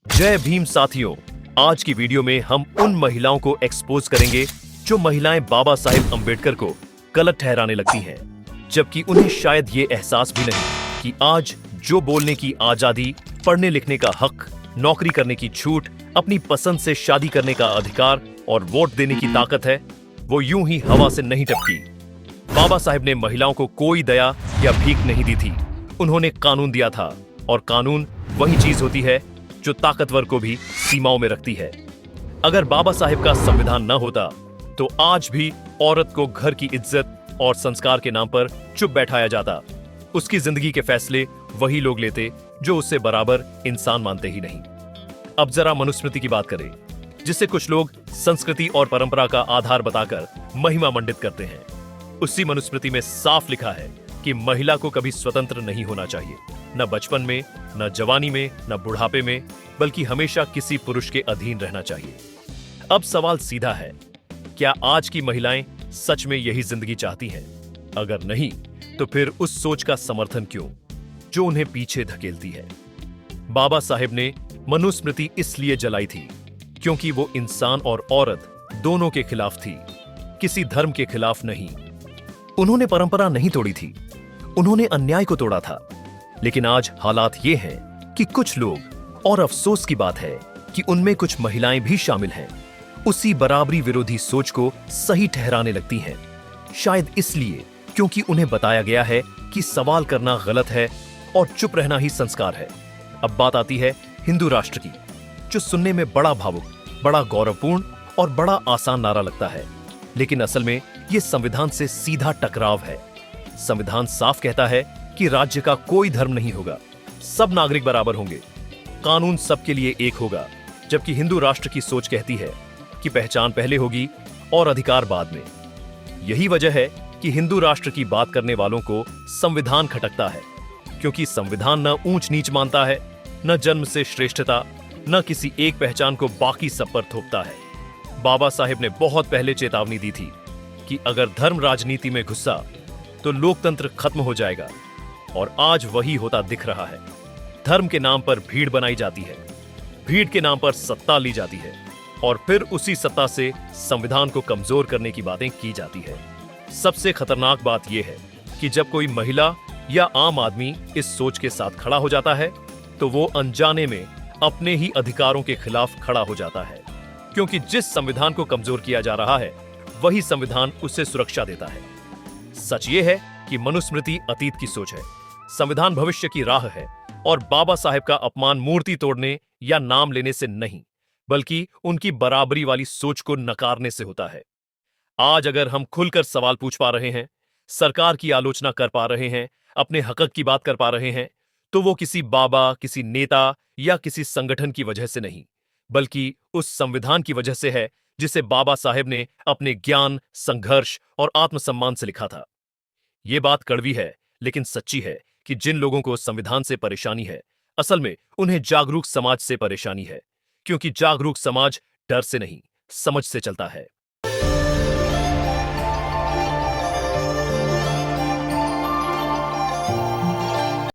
जय भीम साथियों, आज की वीडियो में हम उन महिलाओं को एक्सपोज करेंगे जो महिलाएं बाबा साहेब अंबेडकर को गलत ठहराने लगती हैं, जबकि उन्हें शायद ये एहसास भी नहीं कि आज जो बोलने की आजादी, पढ़ने लिखने का हक, नौकरी करने की छूट, अपनी पसंद से शादी करने का अधिकार और वोट देने की ताकत है, वो यूं ही हवा से नहीं टपकी। बाबा साहेब ने महिलाओं को कोई दया या भीख नहीं दी थी। उन्होंने कानून दिया था, और कानून वही चीज होती है जो ताकतवर को भी सीमाओं में रखती है। अगर बाबा साहेब का संविधान न होता तो आज भी औरत को घर की इज्जत और संस्कार के नाम पर चुप बैठाया जाता। उसकी जिंदगी के फैसले वही लोग लेते जो उससे बराबर इंसान मानते ही नहीं। अब जरा मनुस्मृति की बात करें, जिसे कुछ लोग संस्कृति और परंपरा का आधार बताकर महिमा मंडित करते हैं। उसी मनुस्मृति में साफ लिखा है कि महिला को कभी स्वतंत्र नहीं होना चाहिए, न बचपन में, न जवानी में, न बुढ़ापे में, बल्कि हमेशा किसी पुरुष के अधीन रहना चाहिए। अब सवाल सीधा है, क्या आज की महिलाएं सच में यही जिंदगी चाहती हैं? अगर नहीं, तो फिर उस सोच का समर्थन क्यों जो उन्हें पीछे धकेलती है? बाबा साहेब ने मनुस्मृति इसलिए जलाई थी क्योंकि वो इंसान और औरत दोनों के खिलाफ थी, किसी धर्म के खिलाफ नहीं। उन्होंने परंपरा नहीं तोड़ी थी, उन्होंने अन्याय को तोड़ा था। लेकिन आज हालात ये हैं कि कुछ लोग, और अफसोस की बात है कि उनमें कुछ महिलाएं भी शामिल हैं, उसी बराबरी विरोधी सोच को सही ठहराने लगती हैं। शायद इसलिए क्योंकि उन्हें बताया गया है कि सवाल करना गलत है और चुप रहना ही संस्कार है। अब बात आती है हिंदू राष्ट्र की, जो सुनने में बड़ा भावुक, बड़ा गौरवपूर्ण और बड़ा आसान नारा लगता है, लेकिन असल में यह संविधान से सीधा टकराव है। संविधान साफ कहता है कि राज्य का कोई धर्म नहीं होगा, सब नागरिक बराबर होंगे, कानून सबके लिए एक होगा, जबकि हिंदू राष्ट्र की सोच कहती है कि पहचान पहले होगी और अधिकार बाद में। यही वजह है कि हिंदू राष्ट्र की बात करने वालों को संविधान खटकता है, क्योंकि संविधान न ऊंच नीच मानता है, न जन्म से श्रेष्ठता, न किसी एक पहचान को बाकी सब पर थोपता है। बाबा साहेब ने बहुत पहले चेतावनी दी थी कि अगर धर्म राजनीति में घुसा तो लोकतंत्र खत्म हो जाएगा, और आज वही होता दिख रहा है। धर्म के नाम पर भीड़ बनाई जाती है, भीड़ के नाम पर सत्ता ली जाती है, और फिर उसी सत्ता से संविधान को कमजोर करने की बातें की जाती है। सबसे खतरनाक बात यह है कि जब कोई महिला या आम आदमी इस सोच के साथ खड़ा हो जाता है, तो वो अनजाने में अपने ही अधिकारों के खिलाफ खड़ा हो जाता है, क्योंकि जिस संविधान को कमजोर किया जा रहा है वही संविधान उसे सुरक्षा देता है। सच ये है कि मनुस्मृति अतीत की सोच है, संविधान भविष्य की राह है, और बाबा साहेब का अपमान मूर्ति तोड़ने या नाम लेने से नहीं, बल्कि उनकी बराबरी वाली सोच को नकारने से होता है। आज अगर हम खुलकर सवाल पूछ पा रहे हैं, सरकार की आलोचना कर पा रहे हैं, अपने हक की बात कर पा रहे हैं, तो वो किसी बाबा, किसी नेता या किसी संगठन की वजह से नहीं, बल्कि उस संविधान की वजह से है जिसे बाबा साहेब ने अपने ज्ञान, संघर्ष और आत्मसम्मान से लिखा था। ये बात कड़वी है, लेकिन सच्ची है कि जिन लोगों को संविधान से परेशानी है, असल में उन्हें जागरूक समाज से परेशानी है, क्योंकि जागरूक समाज डर से नहीं, समझ से चलता है।